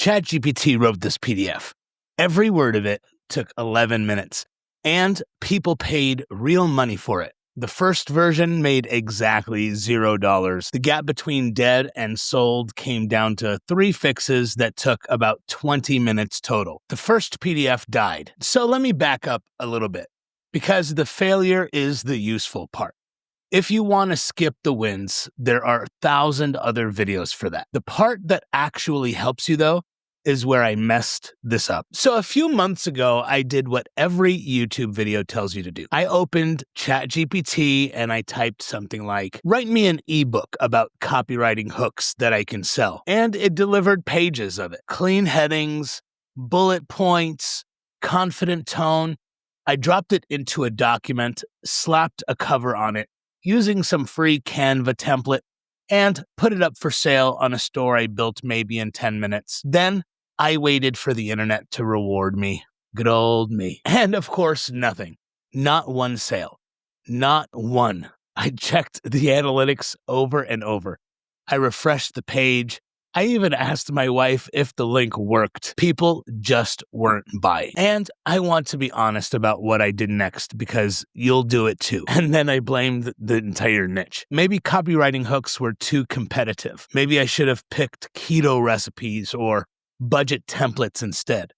ChatGPT wrote this PDF. Every word of it took 11 minutes, and people paid real money for it. The first version made exactly $0. The gap between dead and sold came down to 3 fixes that took about 20 minutes total. The first PDF died. So let me back up a little bit, because the failure is the useful part. If you want to skip the wins, there are 1,000 other videos for that. The part that actually helps you, though, is where I messed this up. So a few months ago, I did what every YouTube video tells you to do. I opened ChatGPT and I typed something like, write me an ebook about copywriting hooks that I can sell. And it delivered pages of it. Clean headings, bullet points, confident tone. I dropped it into a document, slapped a cover on it, using some free Canva template, and put it up for sale on a store I built maybe in 10 minutes. Then I waited for the internet to reward me. Good old me. And of course, nothing. Not one sale. Not one. I checked the analytics over and over. I refreshed the page. I even asked my wife if the link worked. People just weren't buying. And I want to be honest about what I did next, because you'll do it too. And then I blamed the entire niche. Maybe copywriting hooks were too competitive. Maybe I should have picked keto recipes or budget templates instead.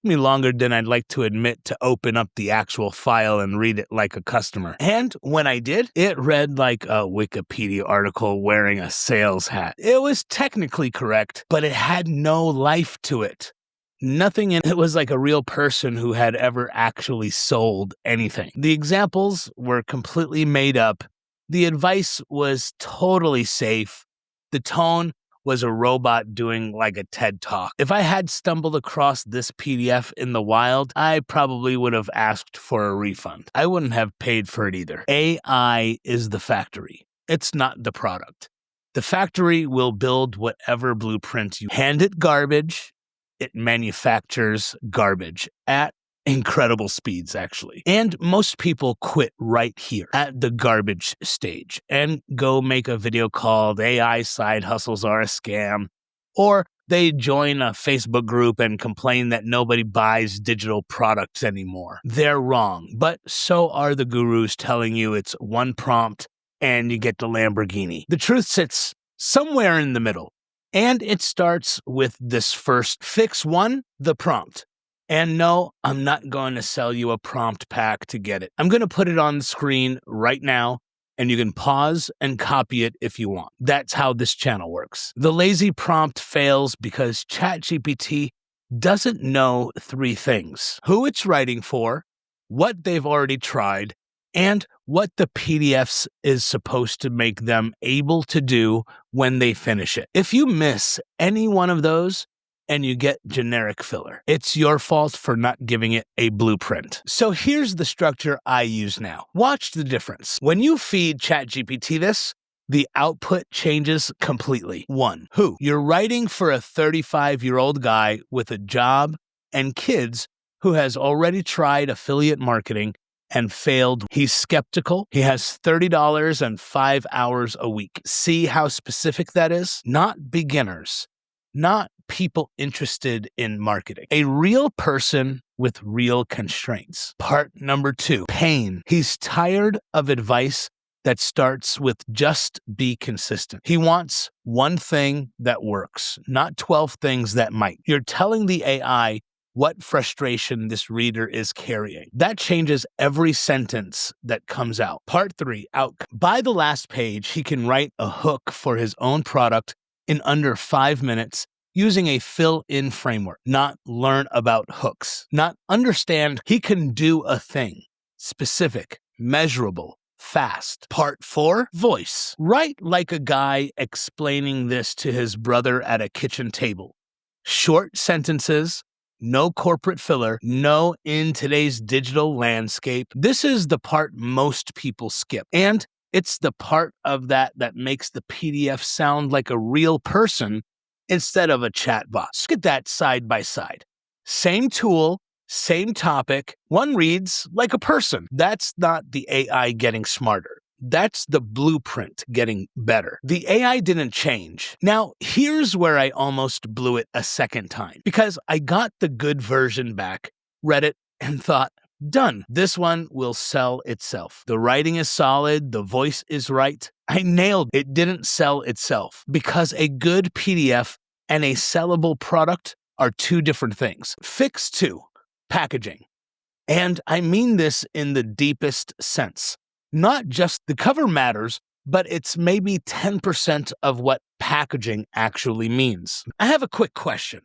Took me longer than I'd like to admit to open up the actual file and read it like a customer. And when I did, it read like a Wikipedia article wearing a sales hat. It was technically correct, but it had no life to it. Nothing in it was like a real person who had ever actually sold anything. The examples were completely made up. The advice was totally safe. The tone was a robot doing like a TED Talk. If I had stumbled across this PDF in the wild, I probably would have asked for a refund. I wouldn't have paid for it either. AI is the factory. It's not the product. The factory will build whatever blueprint you hand it garbage. It manufactures garbage at incredible speeds, actually. And most people quit right here at the garbage stage and go make a video called AI Side Hustles Are a Scam, or they join a Facebook group and complain that nobody buys digital products anymore. They're wrong, but so are the gurus telling you it's one prompt and you get the Lamborghini. The truth sits somewhere in the middle, and it starts with this first fix one, the prompt. And no, I'm not going to sell you a prompt pack to get it. I'm going to put it on the screen right now, and you can pause and copy it if you want. That's how this channel works. The lazy prompt fails because ChatGPT doesn't know 3 things: who it's writing for, what they've already tried, and what the PDFs is supposed to make them able to do when they finish it. If you miss any one of those, and you get generic filler, it's your fault for not giving it a blueprint. So here's the structure I use now. Watch the difference. When you feed ChatGPT this, the output changes completely. 1. Who? You're writing for a 35-year-old guy with a job and kids who has already tried affiliate marketing and failed. He's skeptical. He has $30 and 5 hours a week. See how specific that is? Not beginners. Not people interested in marketing. A real person with real constraints. Part number 2, pain. He's tired of advice that starts with just be consistent. He wants one thing that works, not 12 things that might. You're telling the AI what frustration this reader is carrying. That changes every sentence that comes out. Part 3, outcome. By the last page, he can write a hook for his own product in under 5 minutes using a fill-in framework, not learn about hooks, not understand. He can do a thing, specific, measurable, fast. Part 4, voice. Write like a guy explaining this to his brother at a kitchen table. Short sentences, no corporate filler, no in today's digital landscape. This is the part most people skip. And it's the part of that makes the PDF sound like a real person instead of a chatbot. Look at that side by side. Same tool, same topic. One reads like a person. That's not the AI getting smarter. That's the blueprint getting better. The AI didn't change. Now, here's where I almost blew it a second time, because I got the good version back, read it, and thought, done. This one will sell itself. The writing is solid. The voice is right. I nailed it. It didn't sell itself, because a good PDF and a sellable product are two different things. Fix 2, packaging. And I mean this in the deepest sense. Not just the cover matters, but it's maybe 10% of what packaging actually means. I have a quick question.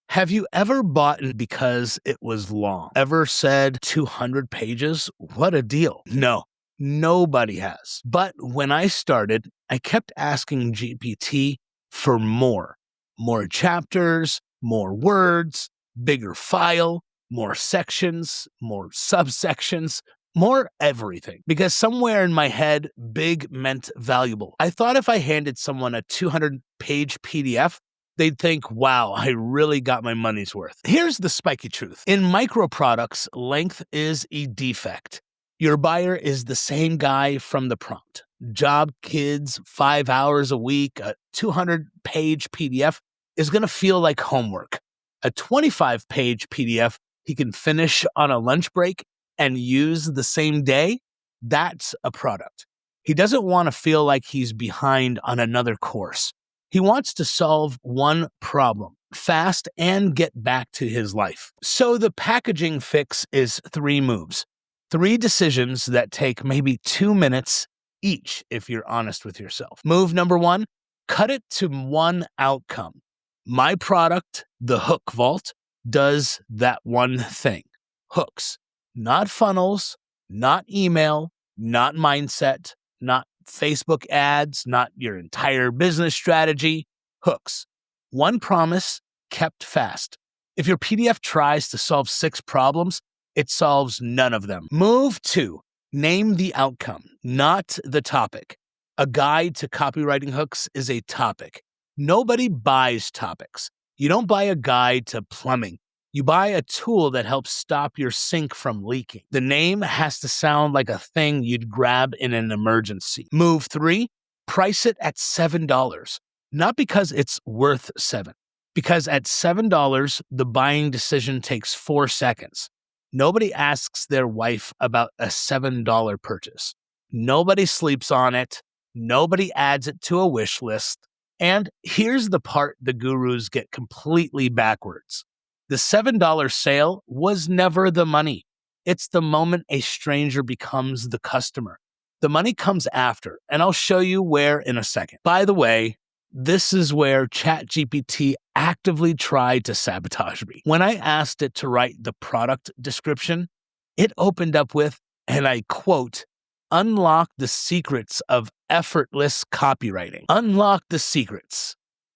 Have you ever bought it because it was long? Ever said 200 pages? What a deal. No, nobody has. But when I started, I kept asking GPT for more. More chapters, more words, bigger file, more sections, more subsections, more everything. Because somewhere in my head, big meant valuable. I thought if I handed someone a 200-page PDF, they'd think, wow, I really got my money's worth. Here's the spiky truth. In micro products, length is a defect. Your buyer is the same guy from the prompt. Job, kids, 5 hours a week, a 200-page PDF is going to feel like homework. A 25-page PDF he can finish on a lunch break and use the same day, that's a product. He doesn't want to feel like he's behind on another course. He wants to solve one problem fast and get back to his life. So the packaging fix is 3 moves, 3 decisions that take maybe 2 minutes each if you're honest with yourself. Move number 1, cut it to one outcome. My product, the Hook Vault, does that one thing. Hooks, not funnels, not email, not mindset, not Facebook ads, not your entire business strategy. Hooks. One promise kept fast. If your PDF tries to solve 6 problems, it solves none of them. Move 2. Name the outcome, not the topic. A guide to copywriting hooks is a topic. Nobody buys topics. You don't buy a guide to plumbing. You buy a tool that helps stop your sink from leaking. The name has to sound like a thing you'd grab in an emergency. Move 3, price it at $7. Not because it's worth $7, because at $7, the buying decision takes 4 seconds. Nobody asks their wife about a $7 purchase. Nobody sleeps on it. Nobody adds it to a wish list. And here's the part the gurus get completely backwards. The $7 sale was never the money. It's the moment a stranger becomes the customer. The money comes after, and I'll show you where in a second. By the way, this is where ChatGPT actively tried to sabotage me. When I asked it to write the product description, it opened up with, and I quote, "Unlock the secrets of effortless copywriting." Unlock the secrets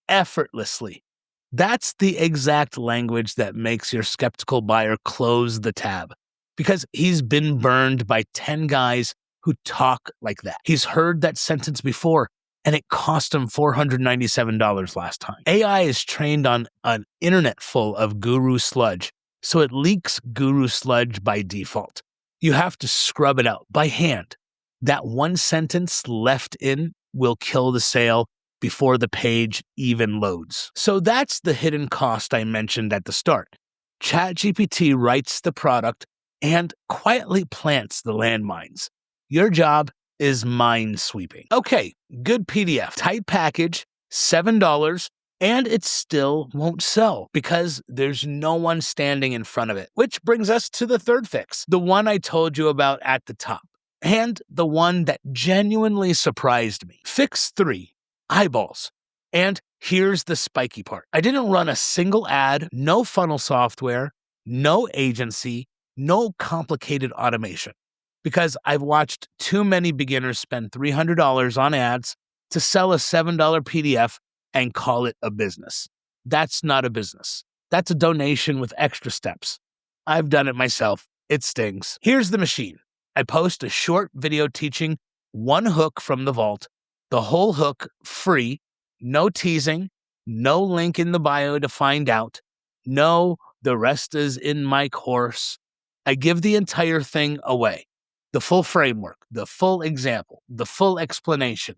effortlessly. That's the exact language that makes your skeptical buyer close the tab, because he's been burned by 10 guys who talk like that. He's heard that sentence before, and it cost him $497 last time. AI is trained on an internet full of guru sludge, so it leaks guru sludge by default. You have to scrub it out by hand. That one sentence left in will kill the sale before the page even loads. So that's the hidden cost I mentioned at the start. ChatGPT writes the product and quietly plants the landmines. Your job is minesweeping. Okay, good PDF, tight package, $7, and it still won't sell because there's no one standing in front of it. Which brings us to the third fix, the one I told you about at the top, and the one that genuinely surprised me. Fix 3. Eyeballs. And here's the spiky part. I didn't run a single ad, no funnel software, no agency, no complicated automation, because I've watched too many beginners spend $300 on ads to sell a $7 PDF and call it a business. That's not a business. That's a donation with extra steps. I've done it myself. It stings. Here's the machine. I post a short video teaching one hook from the vault. The whole hook free, no teasing, no link in the bio to find out, no, the rest is in my course. I give the entire thing away. the full framework, the full example, the full explanation.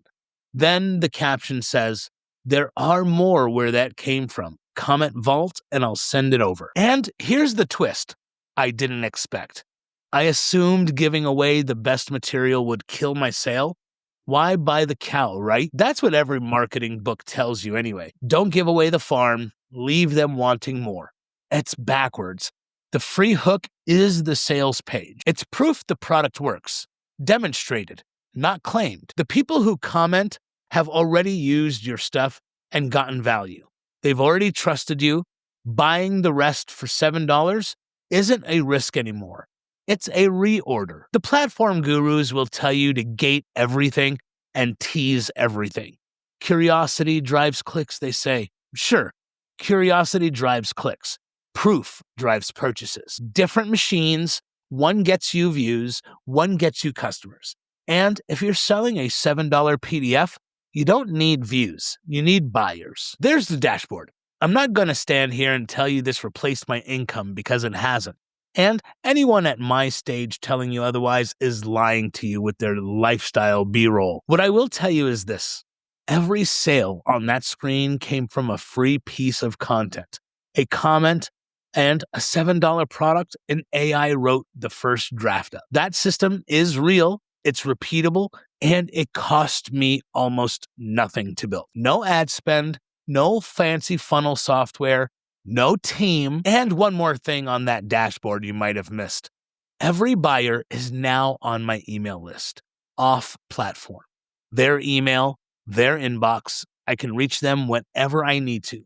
Then the caption says, there are more where that came from. Comment vault and I'll send it over. And here's the twist I didn't expect. I assumed giving away the best material would kill my sale. Why buy the cow, right? That's what every marketing book tells you anyway. Don't give away the farm, leave them wanting more. It's backwards. The free hook is the sales page. It's proof the product works. Demonstrated, not claimed. The people who comment have already used your stuff and gotten value. They've already trusted you. Buying the rest for $7 isn't a risk anymore. It's a reorder. The platform gurus will tell you to gate everything and tease everything. Curiosity drives clicks, they say. Sure, curiosity drives clicks. Proof drives purchases. Different machines, one gets you views, one gets you customers. And if you're selling a $7 PDF, you don't need views, you need buyers. There's the dashboard. I'm not going to stand here and tell you this replaced my income because it hasn't. And anyone at my stage telling you otherwise is lying to you with their lifestyle B-roll. What I will tell you is this. Every sale on that screen came from a free piece of content, a comment, and a $7 product an AI wrote the first draft of. That system is real, it's repeatable, and it cost me almost nothing to build. No ad spend, no fancy funnel software, no team, and one more thing on that dashboard you might have missed. Every buyer is now on my email list, off platform. Their email, their inbox, I can reach them whenever I need to.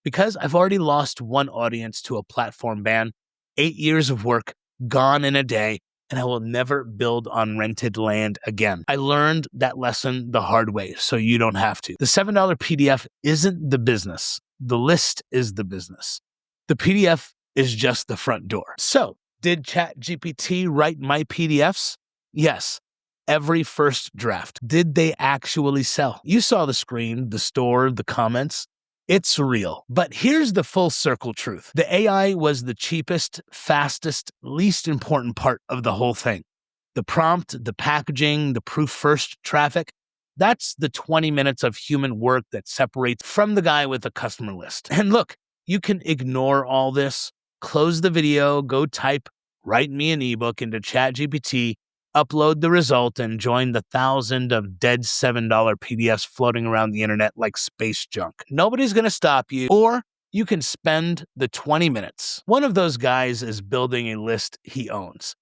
Because I've already lost one audience to a platform ban, 8 years of work gone in a day, and I will never build on rented land again. I learned that lesson the hard way, so you don't have to. The $7 PDF isn't the business. The list is the business. The PDF is just the front door. So, did ChatGPT write my PDFs? Yes. Every first draft. Did they actually sell? You saw the screen, the store, the comments. It's real. But here's the full circle truth. The AI was the cheapest, fastest, least important part of the whole thing. The prompt, the packaging, the proof first traffic, that's the 20 minutes of human work that separates from the guy with a customer list. And look, you can ignore all this, close the video, go type, write me an ebook into ChatGPT, upload the result, and join the 1,000 of dead $7 PDFs floating around the internet like space junk. Nobody's going to stop you, or you can spend the 20 minutes. One of those guys is building a list he owns.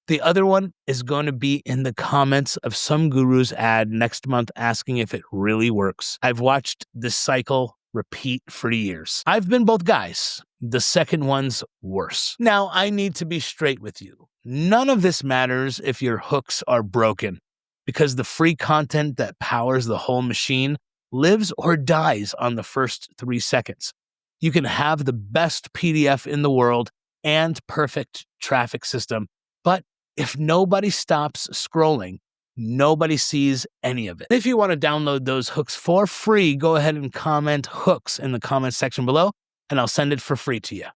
The other one is going to be in the comments of some guru's ad next month asking if it really works. I've watched this cycle repeat for years. I've been both guys. The second one's worse. Now, I need to be straight with you. None of this matters if your hooks are broken, because the free content that powers the whole machine lives or dies on the first 3 seconds. You can have the best PDF in the world and perfect traffic system, but if nobody stops scrolling, nobody sees any of it. If you want to download those hooks for free, go ahead and comment hooks in the comment section below, and I'll send it for free to you.